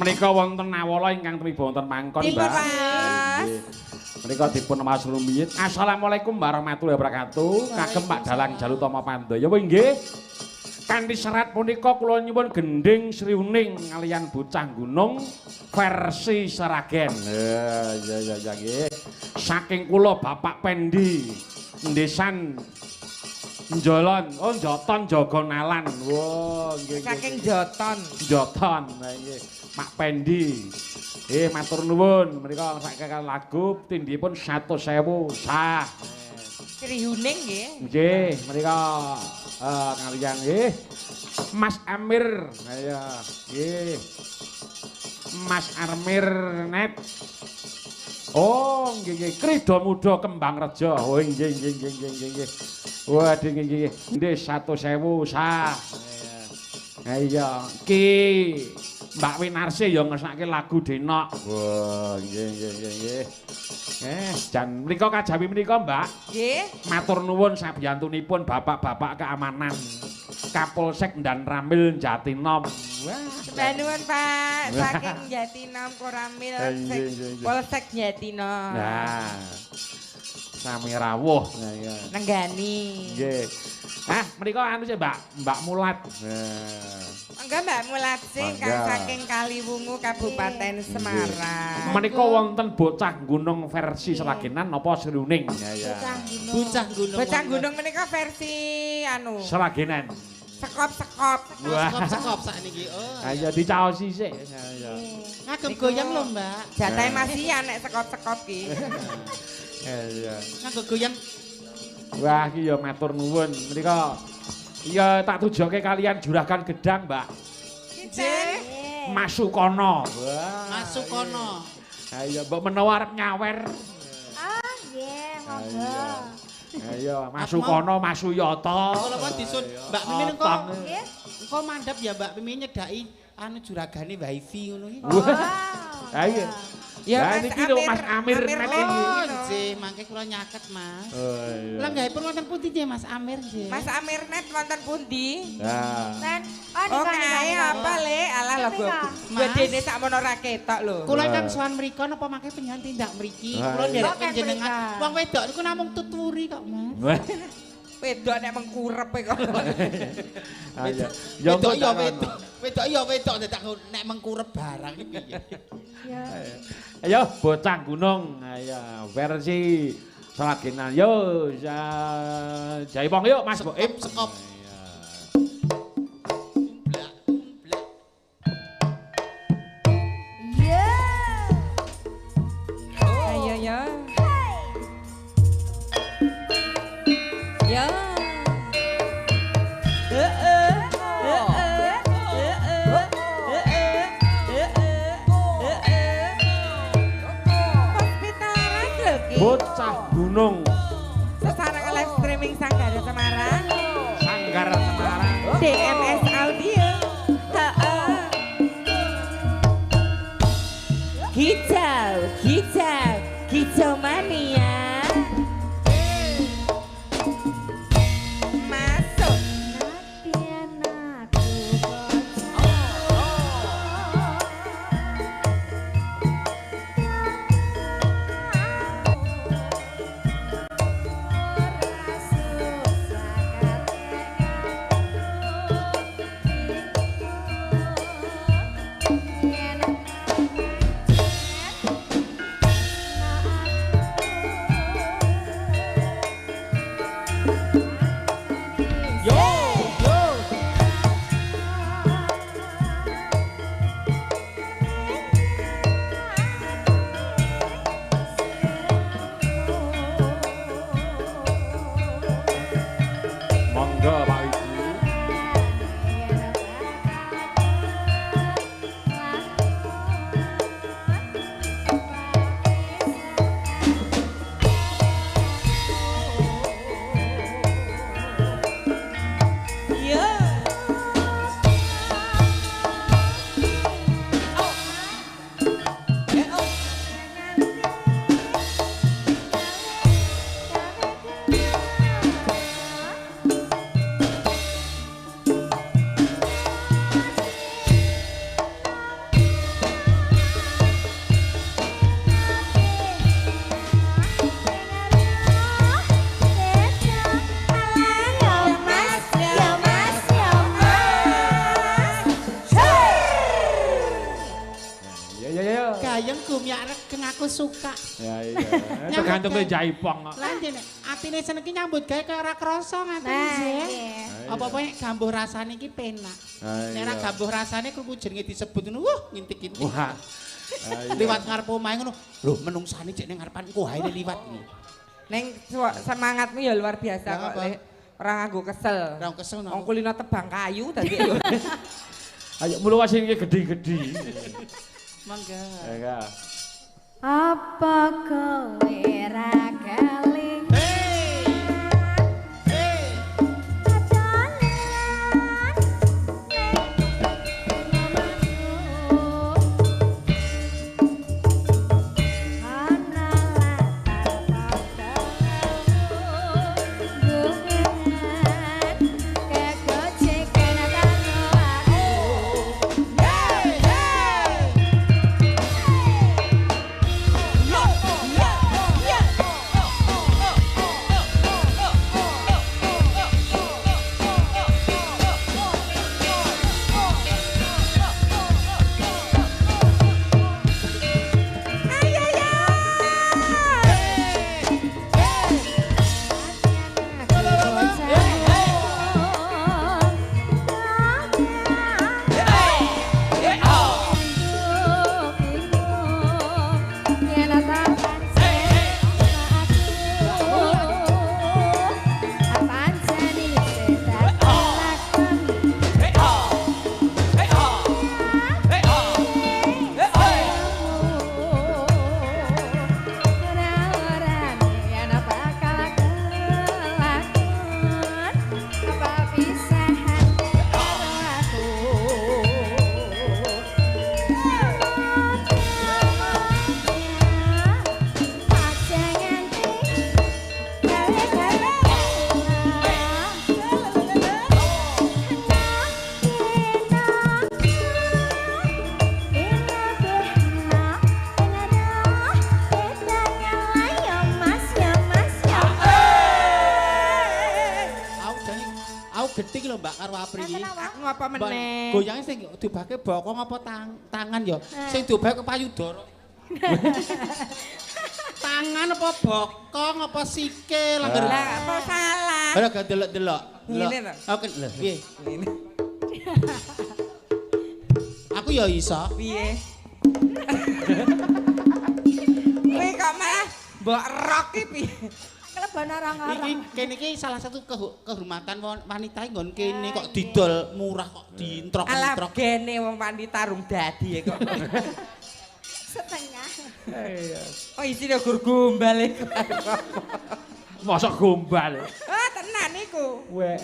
Menika wonten awala ingkang tumiba wonten mangkon, Mbak. Nggih. Menika dipun maos rumiyin. Assalamualaikum warahmatullahi wabarakatuh. Kagem Pak Dalang Jalutama Pandaya. Nggih. Kanthi syarat punika kula nyuwun gending Sri Uning kalian bocah gunung versi Seragen. Ya nggih. Saking kula Bapak Pendi Ndesan Njolon, Njoton Jogonalan. Wah, nggih. Saking Joton. Joton. Nah nggih. Pak Pendi. Matur nuwun, menika saking lagu tindhipun 100.000 sah. Sri Uning nggih. Nggih, menika kaliyan nggih. Mas Amir. Ayo, nggih. Mas Armir net. Oh, nggih. Krida Muda Kembang Reja. Oh, nggih. Waduh nggih. Nggih 100.000 sah. Ayo, ki Mbak Winarsi ya ngesake lagu Denok. Wah, nggih. Jan mriku kajawi menika, Mbak. Nggih. Matur nuwun sabiyantunipun bapak-bapak keamanan Kapolsek dan Ramil Jatinom. Wah, Nuwun Pak, saking Jatinom Koramil Polsek Jatinom. nah. Sami rawuh. Nenggani. Nggih. Menika anu sih, Mbak Mulat. Enggak Mbak Mulat sih kang saking Kaliwungu Kabupaten Semarang. Menika wonten bocah gunung versi Seragenan napa Sri Uning? Bocah gunung menika versi anu. Seragenan. Sekop-sekop. Sekop sakniki. Oh. Ayo dicaosi sik. Ayo. Ngagem goyang lho, Mbak. Jatahe masih anek sekop-sekop ki. Iya. Ngagem goyang. Wah, iki ya matur nuwun. Menika ya tak tujoke kalian Juragan Gedang, Mbak. Nggih. Masukono. Masuk kono. Ayo, mbok menawa arep nyawer. Ah, nggih, monggo. Ayo, Masukono, Masuyata. Kula pun disun Mbak Mimin engko. Nggih. Engko mandhap ya Mbak Mimin nyedaki anu juragane wifi ngono iki. Ayo. Ya niki lho Mas Amir nek iki. Oh, nggih, mangke kula nyaket, Mas. Oh iya. Lah nggahipun wonten pundi nggih Mas Amir nggih? Mas Amir net wonten pundi? Nah. Ten, Oh kae apa le? Alah lho gue dene sakmono ra ketok lho. Kula ingkang sowan mriku napa mangke pengen tindak mriki? Kula nderek panjenengan. Wong wedok niku namung tuturi kok, Mas. Wedok nek mengkurep kok. Ayo. Wedok ya wedok. Wedok ya wedok nek mengkurep barang iki piye? Ya. Ayo bocah gunung. Ayo versi Seragenan. Yo, Jaipong yuk Mas Boim. Sekop. Ayo ya. Ya. Bocah gunung. Sesarang live streaming Sanggara Semarang. Sanggar Semarang. DMS Audio. Kicau mania. Masuk. gayeng gumyak regeng aku suka. Ya iya. Tergantung kowe jaipong kok. Lan dene atine seneng ki nyambut gawe kaya ora krasa ngaten Nah, sih. nggih. Apa-apa nek gambuh rasane iki penak. Nek ora gambuh rasane kruku jenenge disebut ngono, ngintik-intik. Wah. Liwat ngarep omahe ngono. Lho menungsane jek ning ngarepanku hae liwat iki. Neng semangatmu ya luar biasa Ya, kok, apa? Le. Ora nganggo kesel. Ora kesel nang. Wong kulino tebang kayu tadi yo. Ayo mulu sing gede-gede. Mangga. Ya. Apa kowe ra keling? Gedhe lho Mbak karo Apri iki. Aku ngapa meneh? Goyange sing dibake bokong apa tangan ya? Sing dibake payudara. Tangan apa bokong apa sikil angger. Lah apa salah? Ora gak delok-delok. Ngene lho. Oke lho, piye? Ngene. Aku ya iso. Piye? Kowe kok malah mbok rok iki piye? Kelebon orang-orang. Iki kene iki salah satu kehormatan wanita nggon kene kok didol murah kok Alah dientrok-entrok. gene wong wanita rung dadi kok. Setengah. Oh isine gur gombal iku. Mosok gombal. Ah tenan iku. Weh.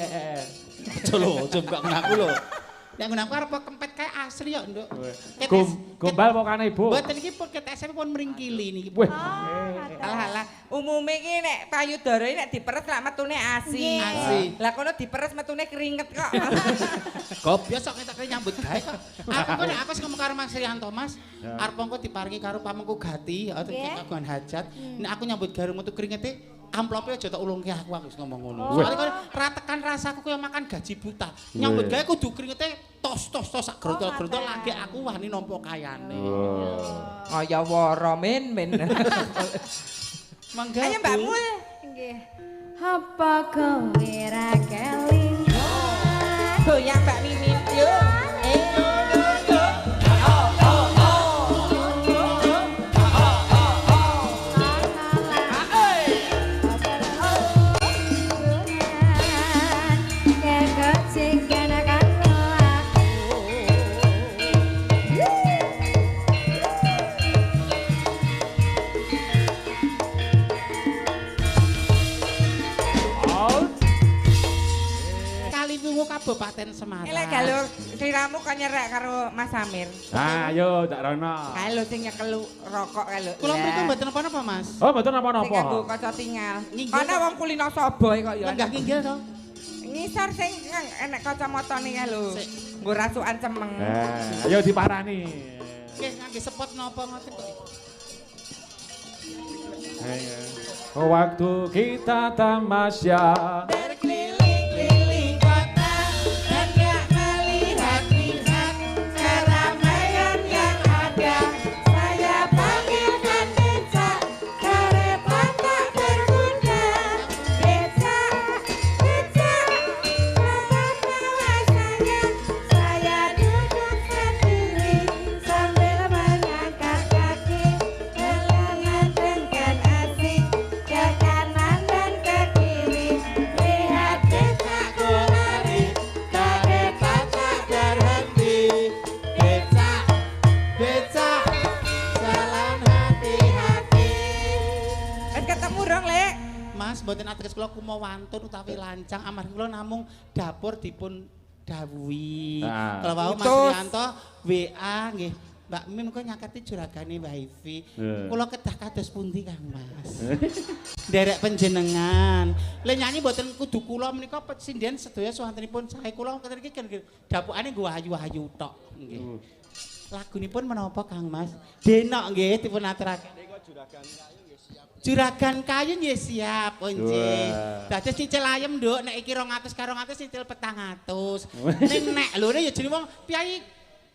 Aja lho, aja mbak ngaku lho. Nek ngono aku arep kempet kae asli ya, Nduk. Gombal pokane Ibu. Mboten iki pun ket SMP pun mringkili niki. Weh. Alah umume iki nek payudara iki nek diperes lak metune asi. Asi. Lah kono diperes metune keringet kok. Gobyos kok ketok nyambut gawe kok. Aku nek aku ngomong karo Mas Rianto, Mas, arep engko diparingi karo pamengku Gati atau kagungan hajat. Nek aku nyambut gawe metu keringete amplope aja tak ulungke aku wis ngomong ngono. Soale kok ra tekan rasaku kaya makan gaji buta. Nyambut gawe kudu keringete tos sak grotol-grotol lagi aku wani nampa kayane. Kaya wara men. Mangga. Ayo Mbak Mul. Nggih. Apa kowe ra keling? Goyang Mbak Mimin yuk. Kabupaten Semarang. Elek galur sliramu kok nyerek karo Mas Amir. Ayo Dak Rono. Kalau sing nyekel rokok kalau. Kula mriku mboten napa-napa, Mas. Oh, mboten Sing nganggo napa-napa. kaca tinggal. Nginggil Ana kok. wong kulino Soboy kok ya. Lenggah nginggil to. Ngisor sing enek kacamata ning lho. Nggo rasukan cemeng. Ayo diparani. Nggih, ngangge sepot napa ngoten kok. Waktu kita tamasya. Berkeliling-keliling kota dan gak melihat-lihat keramaian yang ada. Saya Mas mboten ateges kula kumawantun utawi lancang amargi kula namung dapur dipun dawuhi. Kalau wau Mas Rianto WA nggih. Mbak Mim kok nyaketi juragane wifi. Kula kedah kados pundi Kang Mas? Derek panjenengan. Lah nyanyi mboten kudu kula menika sinden sedaya swantenipun sae kula keten iki dapukane nggo ayu-ayu tok nggih. Lagunipun menapa Kang Mas? Denok nggih dipun aturaken. Nika juragan kayu nggih siap, oh nggih. Dados cicil ayem, Nduk, nek iki 200 karo 200 cicil 400. Ning nek lho ya jenenge wong piyai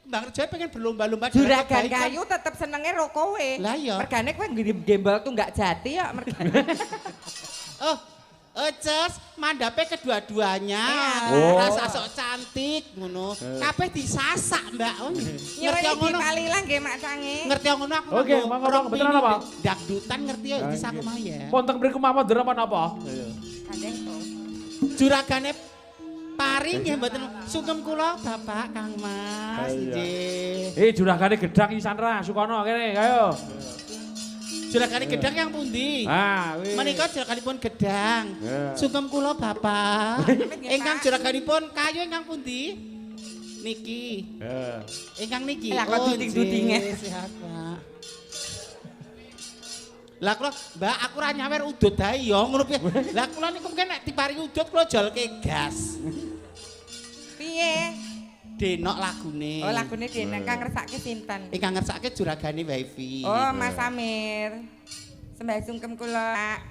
Mbang Rejo pengen berlomba-lomba juragan kayu tetep senenge ro kowe. Lah iya. Mergane kowe gembel tunggak jati ya mergane. Ces, mandape kedua-duanya. Rasa sok cantik ngono. Kabeh disasak, Mbak. Ngerti ngono. Kalilang nggih Mak Cange. Ngerti ngono aku. Oke, monggo betul apa? Dangdutan ngerti ya iki saku mah ya. Wonten mriku mawon napa? Kadang to. Juragane Pari nggih mboten sungkem kula Bapak Kang Mas nggih. Juragane gedang isan ra Sukono kene ayo. Juragane gedang yang pundi? Menika juraganipun gedang. Sungkem kula Bapak. Ingkang juraganipun kayu ingkang pundi? Niki. Ingkang niki. Lah kok duding-dudinge. Sehat, Pak. Lah kula, Mbak, aku ora nyawer udut ae ya ngono piye. Lah kula niku mungkin nek diparingi udut kula jolke gas. Piye? Denok lagune. Oh, lagune Denok kang ngersake sinten? Ingkang ngersake juragane wifi. Oh, Mas Amir. Sembah sungkem kula.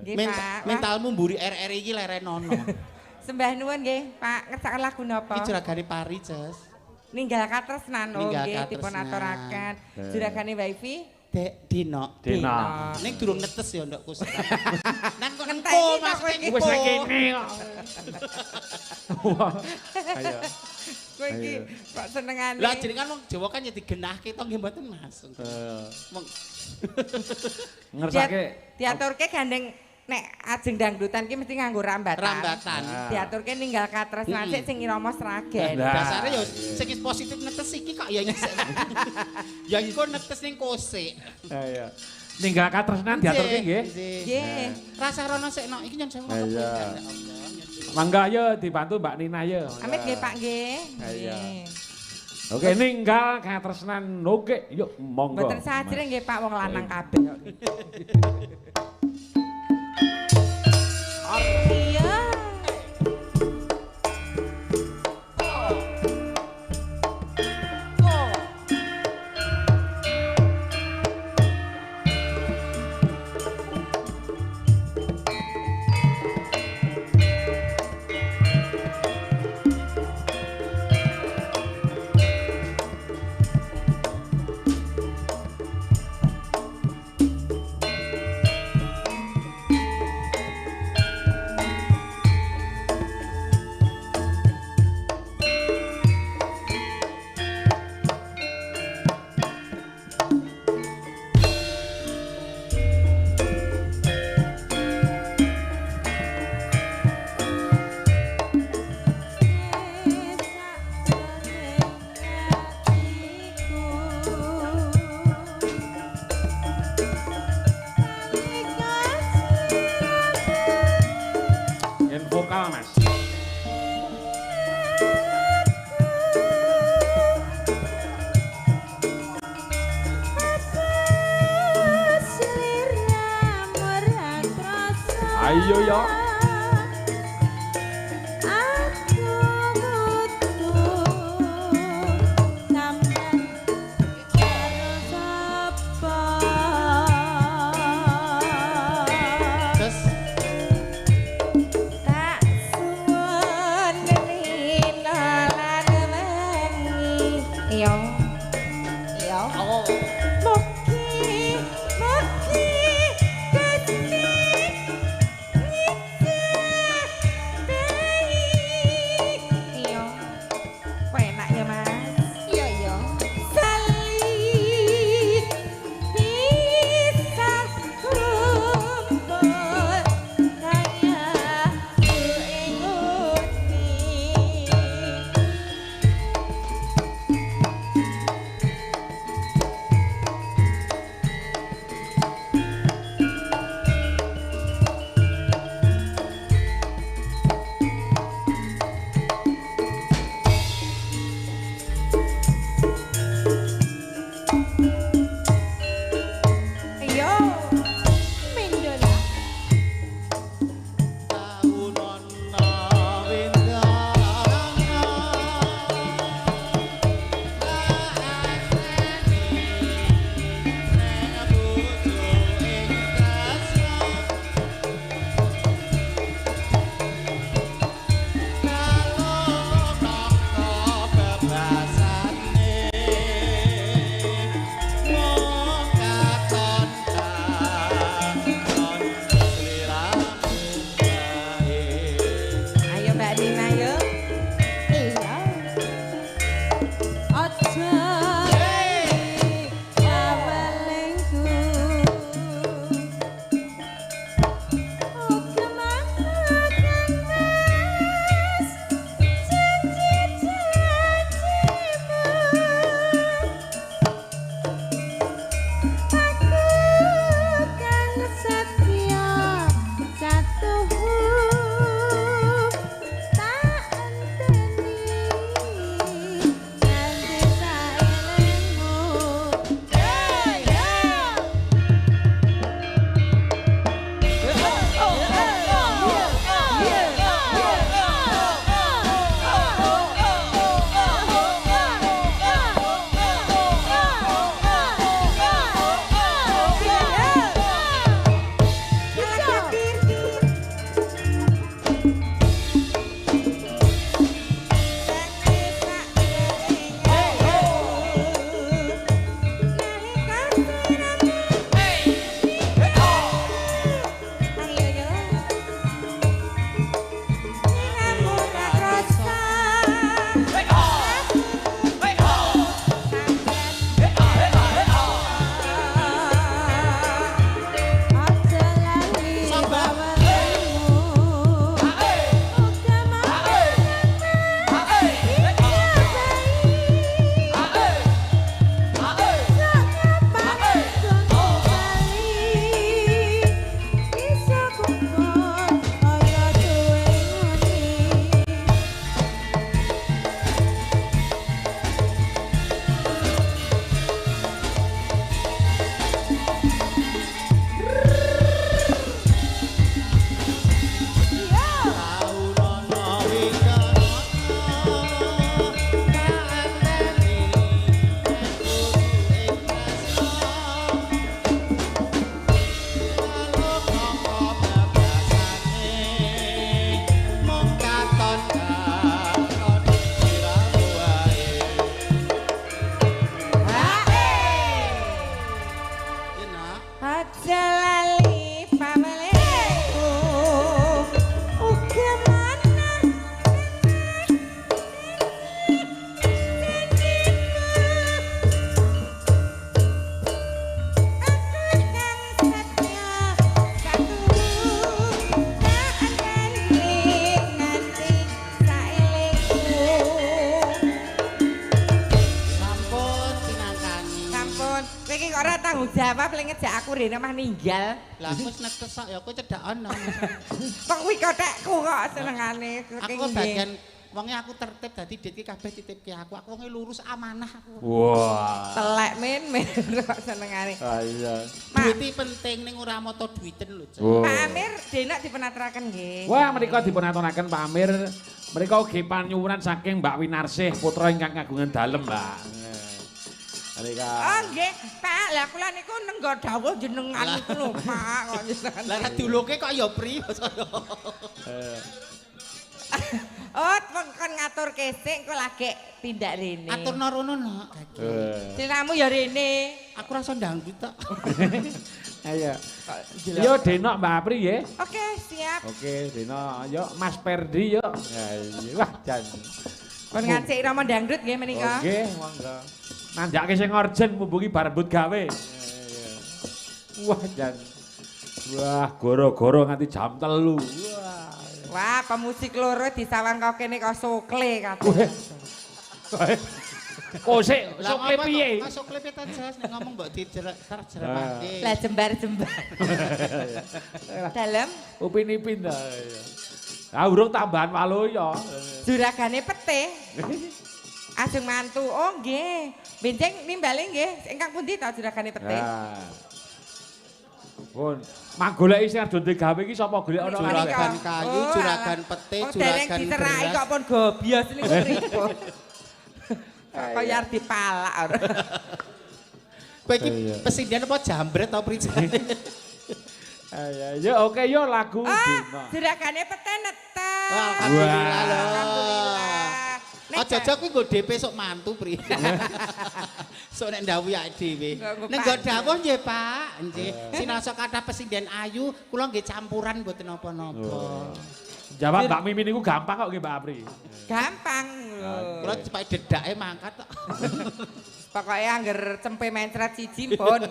Nggih, Pak. Mentalmu mburi RR iki lerenono. Sembah nuwun nggih, Pak. Ngersake lagu napa? Iki juragane Pari, Ces. Ninggal katresnan nggih dipun aturaken. Juragane wifi Dino. Ning durung netes ya ndok kus. Nang kok entek Mas iki. Wis nek kene kok. Ayo. Kowe iki kok senengane. Lah jenengan wong Jawa kan ya digenahke to nggih mboten Mas. Wong ngersake diaturke gandeng nek ajeng dangdutan ki mesti nganggo rambatan. Diaturke ninggal katresnan sik sing irama sragen. Dasare ya sing positif netes iki kok ya nyesek. Ya iku netes ning kosek. Iya. Ninggal katresnan diaturke nggih. Nggih. Rasa rono sekno iki nyon sewu apa. Mangga ayo dibantu Mbak Nina ayo. Amit nggih Pak nggih. Iya. Oke, ninggal katresnan oke yuk monggo. Mboten sajre nggih Pak wong lanang kabeh. Iya. Vokal Mas. Ayo ya. pun. Kowe iki kok ora tanggung jawab lek ngejak aku rene mah ninggal. Lah aku wis netes sak ya kowe cedak ana. Kok kuwi kotekku kok senengane. Aku bagian wonge aku tertib dadi dit iki kabeh titipke aku. Aku wonge lurus amanah aku. Wah. Telek men kok senengane. Ah iya. Duit iki penting ning ora moto duiten lho. Pak Amir denak dipenaturaken nggih. Wah, menika dipunaturaken Pak Amir. Menika ugi panyuwunan saking Mbak Winarsih putra ingkang kagungan dalem, Mbak. Menika. Oh nggih, Pak. Lah kula niku nenggo dawuh jenengan niku lho, Pak. Kok jenengan. Lah nek diuluke kok ya pri saya. Oh, kon ngatur kesik engko lagi tindak rene. Aturno rono nak. Jenengmu ya rene. Aku rasa ndangdut tok. Ayo. Yo Denok Mbak Apri nggih. Oke, siap. Oke, Denok. Yo Mas Perdi yo. Wah, jan. Kon ngacik irama dangdut nggih menika. Oke, monggo. Nanjake sing urgent mumbungi barebut gawe. Wah, jan. Wah, goro-goro nganti jam 3. Wah. Wah, pemusik loro disawang kok kene kok sokle kabeh. Oh, sik, sokle piye? Masuk klip ta jelas nek ngomong mbok terjeremake. Lah jembar-jembar. Dalem Upin-ipin ta. Ah, urung tambahan walo ya. juragane pete. Ajeng mantu. Oh nggih. Benjing nimbali nggih. Ingkang pundi ta juragane pete? Pun, manggoleki sing ado digawe iki sapa golek ana Juragan kayu, juragan pete, dereng juragan diterai beras. kok pun gobios niku pripun. Kaya arep dipalak ora. Kowe iki pesindian apa jambret ta prijane? Ya oke yo lagu Dina. Juragane pete netes. Alhamdulillah lho. Alhamdulillah. Aja aja kuwi nggo DP sok mantu pri. Sok nek ndawuhi awake dhewe. Nek nggo dawuh nggih Pak, nggih. Sinasa kathah pesindian ayu, kula nggih campuran mboten napa-napa. Jawab Mbak Mimin niku gampang kok nggih Mbak Apri. Gampang lho. Kula cepake dedake mangkat tok. Pokoknya angger cempe mencret siji pun.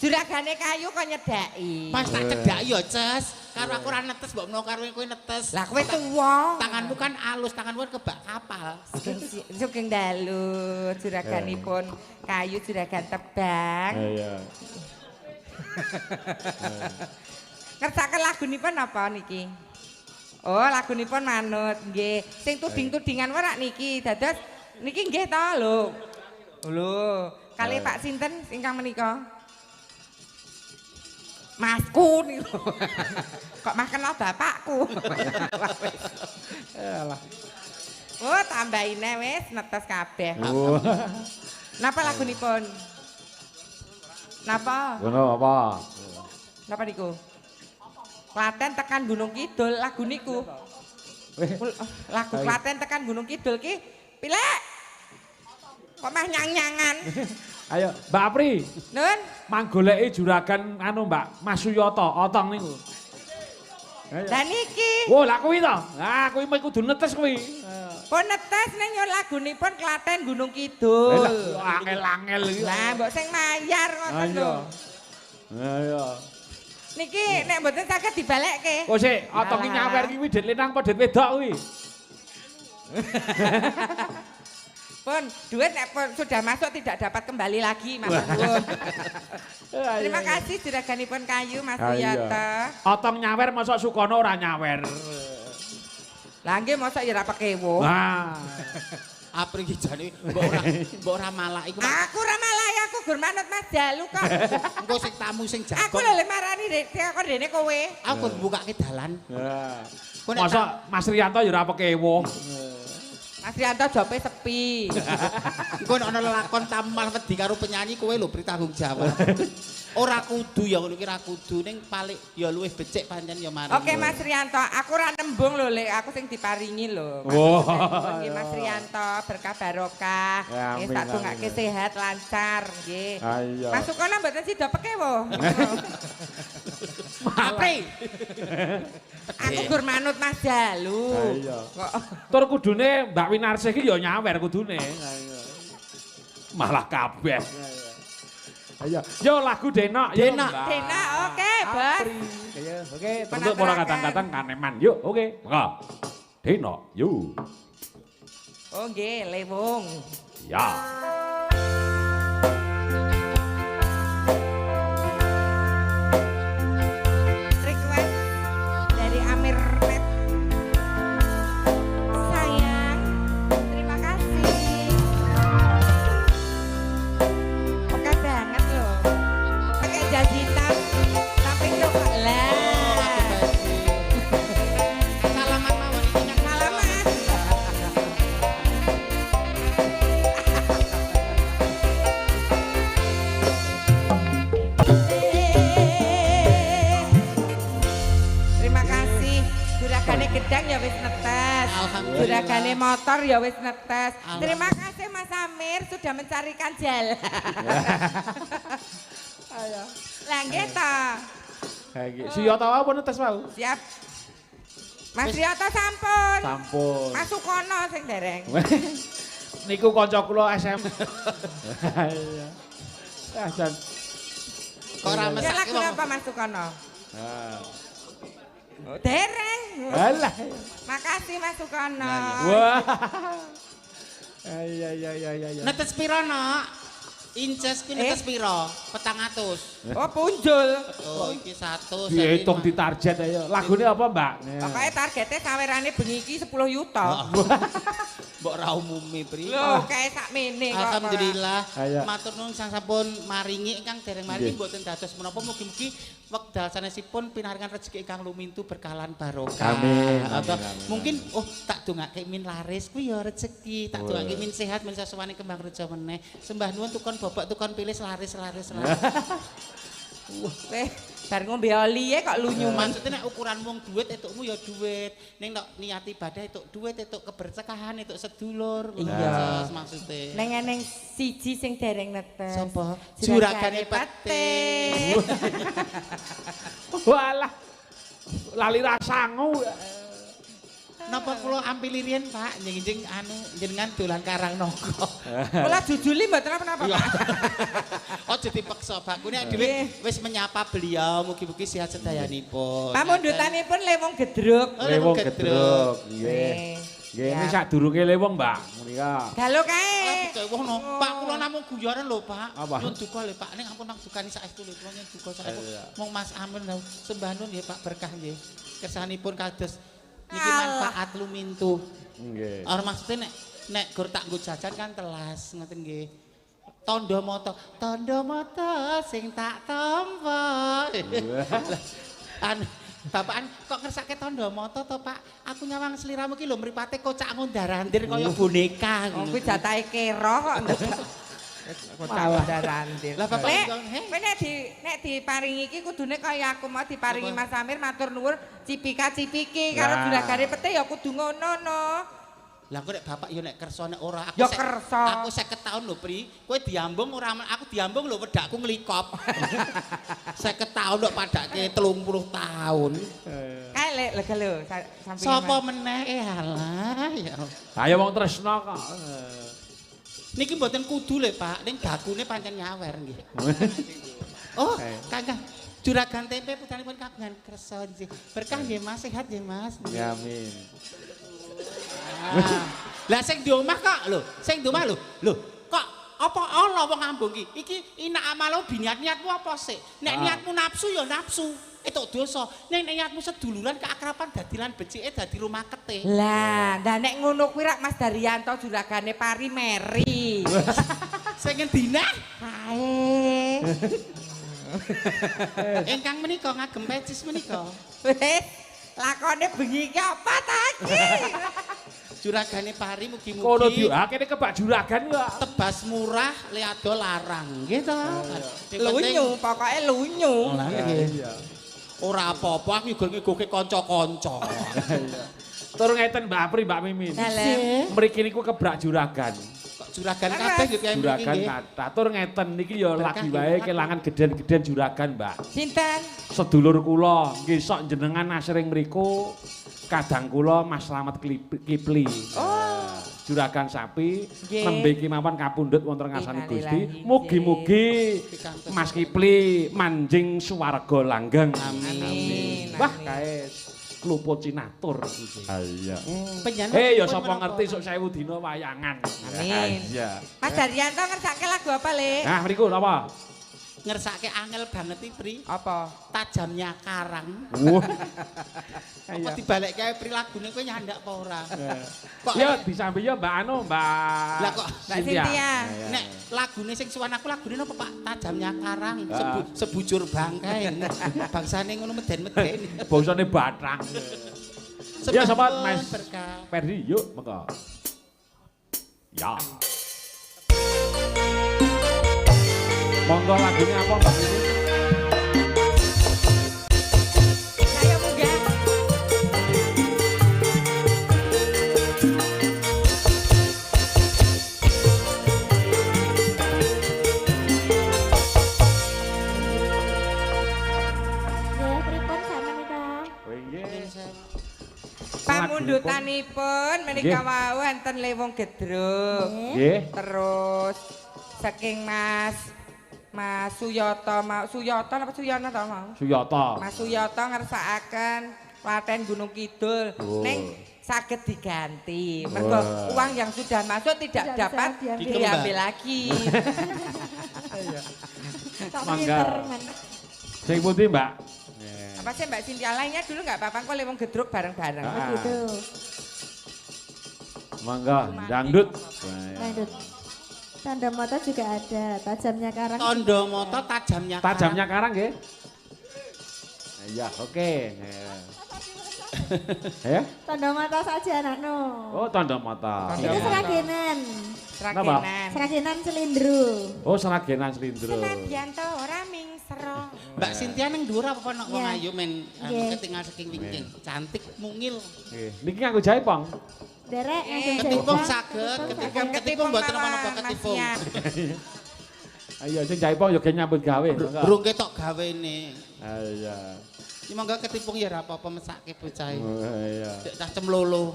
Juragane kayu kok nyedaki. Pas tak cedaki ya, Ces. Karo aku ora netes mbok menawa karo kowe netes. Lah kowe tuwa. Tanganmu kan alus, tanganmu kan kebak kapal. Sugeng dalu juraganipun kayu juragan tebang. Iya. Ngersaken lagunipun apa niki? Oh, lagunipun manut nggih. Sing tuding-tudingan warak niki. Dados niki nggih to lho. Lho, kali Pak sinten ingkang menika? Masku niku. Kok mah kenal bapakku. Alah. Oh, tambahin wis netes kabeh. Oh. Napa lagunipun? Napa? Ngono apa? Napa niku? Klaten tekan Gunung Kidul lagu niku. Lagu Klaten tekan Gunung Kidul ki pilek. Kok mah nyang-nyangan. Ayo, Mbak Apri. Nun, Manggoleki juragan anu Mbak Mas Suyoto, otong niku. lah niki. Wo, lak kuwi to. Ah, kuwi meh kudu netes kuwi. Pun netes ning yo lagunipun Klaten Gunung Kidul. Angel-angel iki. Lah mbok sing mayar ngoten lho. Ayo. Niki nek mboten saged dibalekke. Kok sik, otongi nyawer iki dit lenang apa dit wedok kuwi? Pun duit nek pun sudah masuk tidak dapat kembali lagi Mas Gun. Terima kasih juraganipun kayu Mas Suyoto. Otong nyawer mosok Sukono ora nyawer. Lah nggih mosok ya ora pekewo. Wah. Apri iki jane mbok ora malak iku. Aku ora malah aku gur manut Mas Jalu kok. Engko sing tamu sing Aku jagon. lho le marani kok dene kowe. Aku mbukake dalan. Mosok Mas Riyanto ya ora pekewo. Mas Rianto jope sepi. Engko nek ana lelakon tamu malah wedi karo penyanyi kowe lho bertanggung jawab. Ora kudu ya ngono ki ra kudu ning paling ya luwih becik pancen ya mari. Oke Mas Rianto, aku ora nembung lho Lek, aku sing diparingi lho. Oh. Nggih Mas Rianto, berkah barokah. Nggih tak dongake sehat lancar nggih. Ayo. Mas Sukono mboten sida pekewo. Apri. Aku gur manut Mas Jalu. Ayo. Kok Tur kudune Mbak Winarsih iki ya nyawer kudune. Malah kabeh. Ayo, yo lagu Denok, yo. Denok. Denak, oke, Bos. Ayo, oke, untuk para kadang-kadang kaneman. Yuk, oke. Maka. Denok, yuk. Oh nggih, lewung. Ya. gedang ya wis netes. Alhamdulillah. Juragane motor ya wis netes. Terima kasih Mas Amir sudah mencarikan jalan. Ayo. Lah nggih ta. Siya ta apa netes mau? Siap. Mas Riyata sampun. Sampun. Masuk kono sing dereng. Niku kanca kula SM. Iya. Ah, jan. Kok ora Ya mesake lagu wong. apa masuk kono? Ah. Oh, dereng. Alah. Makasih masuk kono. Wah. Iya. Netes piro, Nok? Inces ku netes piro? 400. Oh, punjul. Oh, iki 100. Dihitung di target ayo. Lagune apa, Mbak? Pokoknya targetnya sawerane bengi iki 10 yuta. Mbok ra umumi, Pri. Loh, kayak sak mene kok. Alhamdulillah. Ayo. Matur nuwun sang sampun maringi ingkang dereng maringi Nggih. mboten dados menapa mugi-mugi wekdal sanesipun pinaringan rezeki ingkang lumintu berkalan barokah. Amin, Atau amin, amin. mungkin tak dongake min laris kuwi ya rezeki, tak dongake min sehat men sasuwane kembang reja meneh. Sembah nuwun tukon bobok tukon pilih laris. Weh, bar ngombe oli kok lunyu. Maksudnya nek ukuran wong duit etukmu ya duit. Ning nek niat ibadah etuk duit, etuk keberkahan, etuk sedulur. Iya. Maksudnya. Neng eneng siji sing dereng netes. Sapa? Juragane Juragane pete. Walah. Lali rasangu. Napa kula ampili riyen, Pak? Njing anu jenengan dolan Karang Naga. Kula jujuli mboten apa-apa, Pak. Ojo dipaksa, Pak. Kuwi dhewe wis menyapa beliau, mugi-mugi sehat sedayanipun. Pamundutanipun lewong gedruk. Lewong gedruk. Nggih. Nggih. Nggih, ini sadurunge lewong, Mbak. Menika. Galo kae. Wono, Pak kula namung guyonan lho, Pak. Apa? Nyun duka lho, Pak. Ning ampun nang dukani saestu lho, kula nyun duka saestu. Mong Mas Amin lho, sembah nun nggih, Pak, berkah nggih. Kersanipun kados niki manfaat lumintu. Nggih. Ora maksudnya nek gur tak nggo jajan kan telas, ngoten nggih. Tondo moto sing tak tampa. Anu Bapakan kok ngersake tondo moto to, Pak? Aku nyawang sliramu ki lho mripate kocak ngondarandir kaya boneka Oh, ngono. kuwi jatahe kero kok. Kocak darandir. Lah Bapak Kowe nek diparingi iki kudune kaya aku mau diparingi Mas Amir matur nuwun cipika-cipiki karo Lah. juragane pete ya kudu ngono no. Lah kok nek bapak yo nek kersa nek ora Ya kersa. Aku 50 tahun lho, Pri. Kowe diambung ora aku diambung lho wedakku nglikop. 50 tahun kok padake 30 tahun. Kae lek lho samping. Sapa meneh alah ya. Ayo wong tresno kok. Niki mboten kudu lho, Pak. Ning bakune pancen nyawer nggih. Oh, Kakang. Juragan tempe putranipun kagungan kersa nggih. Berkah nggih Mas, sehat nggih Mas. Ya amin. Lah sing di omah kok lho, sing di omah lho. Lho, kok apa ala wong ngambung iki? Iki inak amalo biniat-niatmu apa sik? Nek niatmu nafsu ya nafsu. Itu dosa. Nek niatmu seduluran keakraban dadilan becike dadi rumah kete. Lah, nek ngono kuwi rak Mas Daryanto juragane Pari Meri. Sing ngendine? Kae. Ingkang menika ngagem pecis menika. Wis, lakone bengi iki apa ta iki? Juragane Pari Kono mugi-mugi diakene kebak juragan kok. tebas murah liado larang gitu. Lunyu, pokoke lunyu. Iya. Ora apa-apa aku juga ngegoke kanca-kanca. Tur ngeten Mbak Apri, Mbak Mimin. Dalem. Mriki niku kebrak juragan. Kok juragan kabeh gitu ya mriki Juragan nggih. kata. Tur ngeten niki ya Berkah lagi nggih, wae Pak. kelangan geden-geden juragan, Mbak. Sinten? Sedulur kula nggih sok jenengan asring mriku kadang kula Mas Slamet Kipli. Oh. Juragan sapi Nggih. nembe iki mawon kapundhut wonten ngasani Gusti. Innalillahi. Mugi-mugi Mas Kipli manjing swarga langgeng. Amin. Wah, kae kluput cinatur. Iya. Penyanyi Ya pun sapa menapa? ngerti sok 1000 dina wayangan. Amin. Iya. Mas Daryanto ngersake lagu apa, Le? Nah, mriku napa? Ngersake angel banget iki, Pri. Apa? Tajamnya karang. Wah. Apa dibalekke ae Pri lagune kowe nyandak apa ora? Kok Ya disambi ya Mbak Anu, Mbak. Lah kok Mbak Cynthia. nek lagune sing suwan aku lagune napa Pak? Tajamnya karang, sebujur bangkai. Bangsane ngono meden-meden. Bangsane batang. Ya sobat Sembahun Mas berkah. Perdi yuk mengko. Ya. Monggo lagunya apa Mbak Mimin? Ayo munggah. Sambutanipun menika wau wonten Lewong Gedruk. Nggih. Terus saking Mas Suyoto, Suyoto apa Suyono ta mau? Suyata. Mas Suyoto ngersakaken Klaten Gunung Kidul. Oh. Ning saged diganti. Mergo uang yang sudah masuk tidak dapat diambil lagi. Mangga. Sing pundi, Mbak? Apa sih Mbak Cynthia lainnya dulu nggak apa-apa kok Lewong Gedruk bareng-bareng. Ah. Begitu. Mangga, dangdut. Lanjut. Tanda mata juga ada, tajamnya karang. Tondo moto tajamnya. Tajamnya karang nggih. Iya, oke. Ya. Tanda mata saja Nakno. Oh, tanda mata. Itu seragenan. Seragenan. Seragenan selindru. Oh, seragenan selindro. Senadyan to ora mingsero. Mbak Cynthia ning dhuwur apa nek wong Iya. ayu men Nggih. ketinggal saking wingking. Cantik mungil. Nggih. Niki nganggo jaipong. Derek ngajeng Ketipung jaipong. saged, ketipung mboten napa-napa ketipung. Ayo sing jaipong yo ge nyambut gawe. Mangga. Burung ketok gawene. Iya. Iki monggo ketipung ya ora apa-apa mesake bocahe. Iya. Dek cah cemlolo.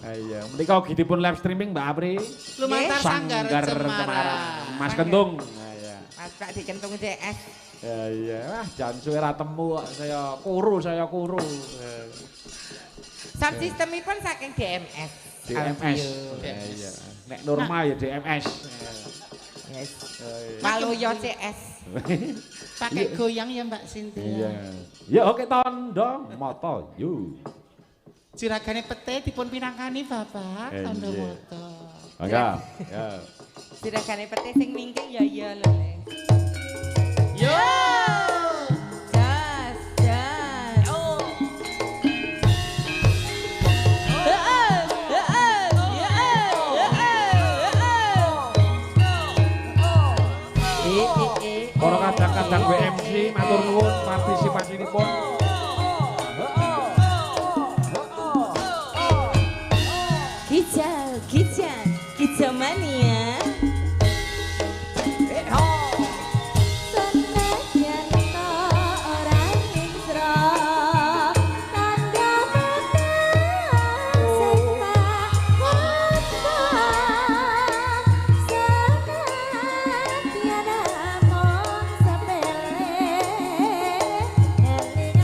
Iya. Menika ugi dipun live streaming Mbak Apri. Lumantar Sanggar Cemara. Cemara. Mas Kentung. Iya. Mas Pak dikentung CS. Ya iya. Wah, jan suwe ra temu kok saya kuru. Sound systemipun saking DMS. DMS. Iya. Nek normal ya DMS. Yes. Iya. Kalau yo CS. Pakai goyang ya Mbak Cynthia. Iya. Ya oke tondo moto yuk. Juragane pete dipun pinangkani Bapak tondo Iya. moto. Mangga. Ya. Diragane pete sing mingking ya iya lho. Le. Yo! Jas, jas. Oh. Para kadang-kadang WMC matur nuwun partisipasinipun. Kijal mania. Senajan to ora ngisra, tanda mata sing tak hafal. Senadyan amon sepele, eling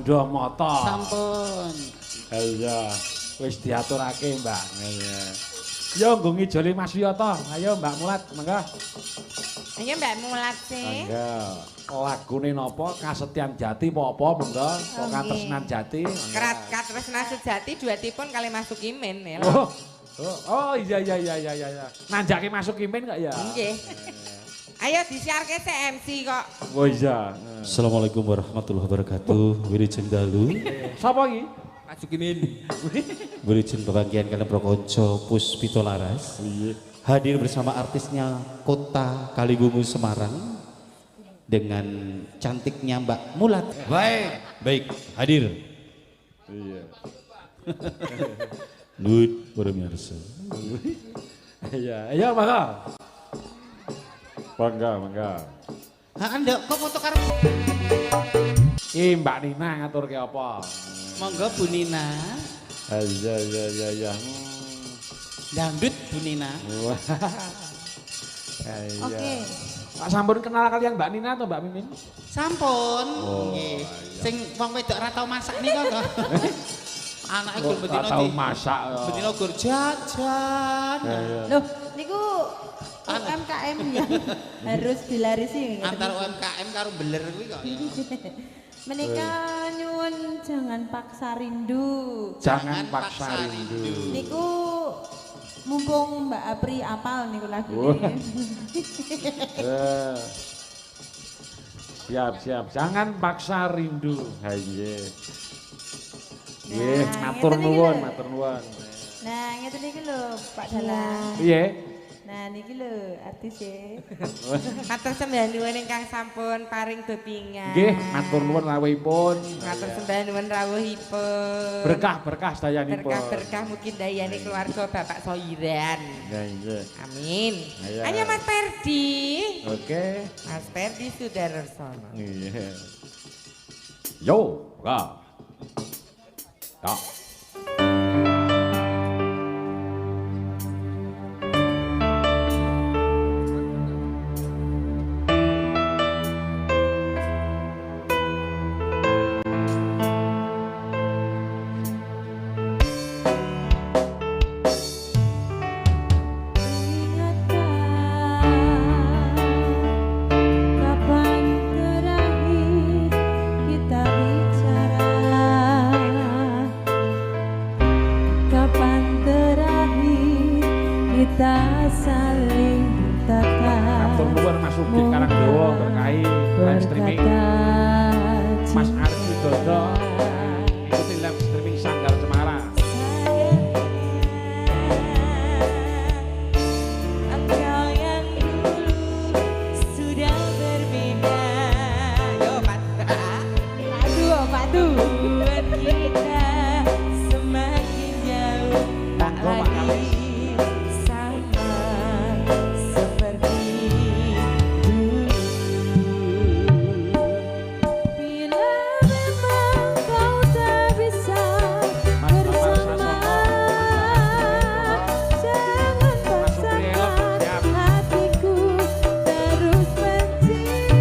Tandamata. Sampun. Iya, wis diaturake, Mbak. Ya nggo ngijoli Mas Wiyata. Ayo Mbak Mulat, mangga. Ayo Mbak Mulat sih. Mangga. Lagune napa? Kasetyan Jati apa mangga? Kok Katresnan Jati. Katresnan Sejati duetipun kali Mas Sukimin ya. Oh iya. Nanjake masuk Kimin enggak ya? Nggih. Ayo disiarke MC kok. Oh iya. Assalamualaikum warahmatullahi wabarakatuh. Wilujeng dalu. Sapa iki? Mas Sukimin. Wilujeng pebangkian kalian Prokonco Puspito Laras. Hadir bersama artisnya Kota Kaligungu Semarang dengan cantiknya Mbak Mulat. Baik, hadir. Iya. Lut pemirsa. Iya, mangga. Mangga. Ha Nduk, kok foto karo Iki Mbak Nina ngaturke apa? monggo Bu Nina. Iya. Dangdut Bu Nina. Wah. Oke. Pak sampun kenal kalian Mbak Nina atau Mbak Mimin? Sampun. Nggih. Sing wong wedok ora tau masak nika kok. Anake gur bedino tahu masak. bedino gur jajan. Loh, niku UMKM ya harus dilarisi. Antar UMKM karo beler kuwi kok ya. Menikah nyuwun jangan paksa rindu. Jangan paksa rindu. Niku mumpung Mbak Apri apal niku lagu Wah. ini. Siap. Jangan paksa rindu. Ha iya. Nggih, Nah, matur ngeten iki nuwun, lho. matur nuwun. Nah, ngeten iki lho Pak Dalang. Piye? Nah, niki lho artis e. Matur sembah nuwun ingkang sampun paring dopingan. Nggih, matur nuwun rawuhipun. Matur sembah nuwun rawuhipun. Berkah sedayanipun. Berkah mungkin dayane keluarga Bapak Soiran. Ya iya. Amin. Ayo. Ayo Mas Ferdi. Oke. Mas Ferdi Sudarsono. Iya. Yo, ka. Tak. Kapan terakhir kita bicara? Kapan terakhir kita saling tatap? Matur nuwun Mas Ugi Karangdawa berkahi live streaming. Mas Arif Widodo ikuti live streaming Sanggar Cemara. Engkau yang dulu sudah berbeda. Yo Pak. Aduh, Pak tuh. Buat kita semakin jauh tak lagi sama seperti dulu. Bila memang kau tak bisa bersama, jangan paksakan hatiku terus mencinta.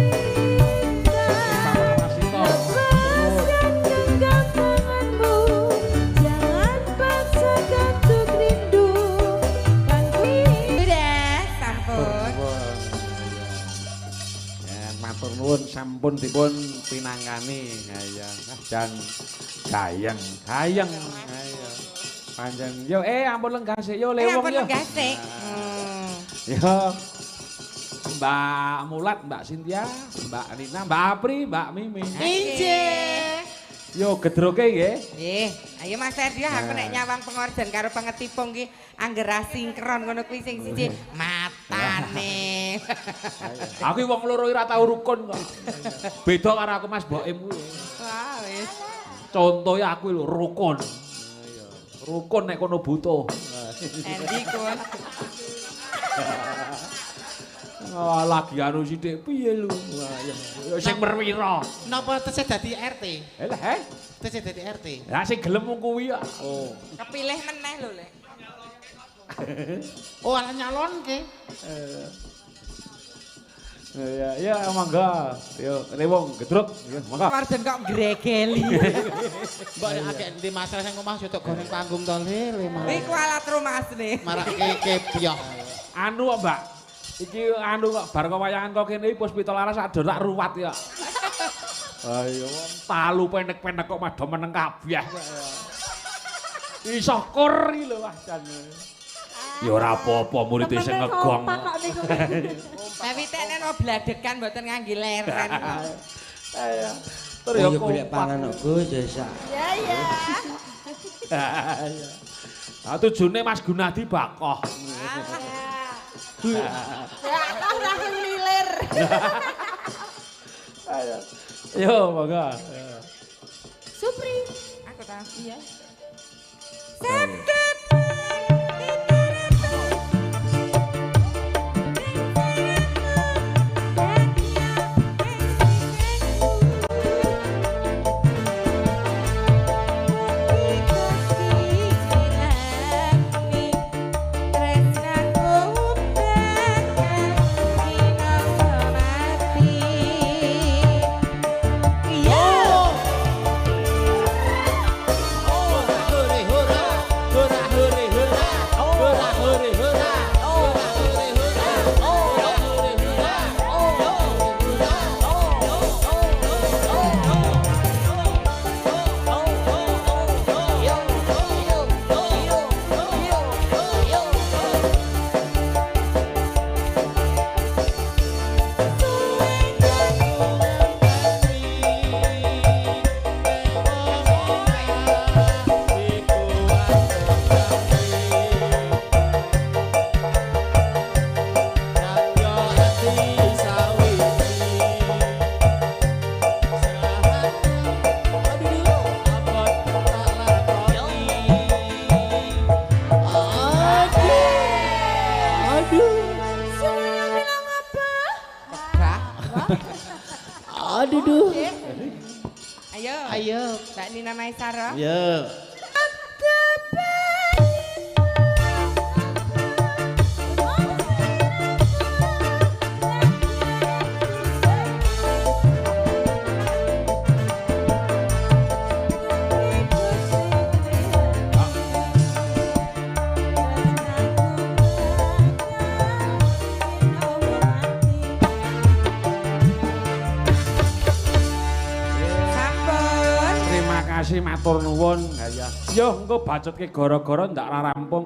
Lepaskan genggam tanganmu, jangan paksakan untuk rindu. Kan Sudah sampun. Matur nuwun sampun dipun pinangkani ngayang dan gayeng. Ayo. Panjang. Yo ampun lenggah sik yo lewong Ampun yo. lenggah sik. Yo. Mbak Mulat, Mbak Cynthia, Mbak Nina, Mbak Apri, Mbak Mimi. Injih. Yo gedroke nggih. Nggih, ayo Mas Ferdi aku nek nyawang pengorjan karo pengetipung ki angger asinkron ngono kuwi sing siji matane. Aku wong loro ora tau rukun kok. Beda karo aku Mas Boim kuwi. Wah wis. Contohnya aku lho rukun. Rukun nek kono butuh. Endi kon? Oh, lagi anu sithik piye lho. Ya sing merwira. Napa tesih dadi RT? Lah, Tesih dadi RT. lah sing gelem mung kuwi ya. Oh. Kepilih meneh lho Lek. Oh, ala nyalon ke? Ya, mangga. Yo, rewong gedruk. Mangga. Warden kok gregeli. Mbak nek akeh ndi masalah sing omah jotok goreng panggung to lele malah. Iku alat rumasne. Marake kepyok. Anu kok, Mbak. Iki anu kok bar wayangan kok kene Puspita Laras ado tak ruwat ya. Ayo, talu pendek-pendek kok madho meneng kabeh. Iso kur iki lho Wah Jan. Ya ora apa-apa murid sing ngegong. Tapi teknen mau bladekan mboten ngangge leren. Ayo. Tur Oh, ya ya boleh pangan kok Gus desa. Ya ya. Ah tujune Mas Gunadi bakoh. Ya kok langsung lilir. Ayo. Yo, monggo. Supri. Aku ta. Iya. Septet. Aduh duh. Ayo. Ayo. Mbak Nina Maisara. Ya. Sampun. Terima kasih matur nuwun. Ya. Yo engko bacotke gara-gara ndak rampung.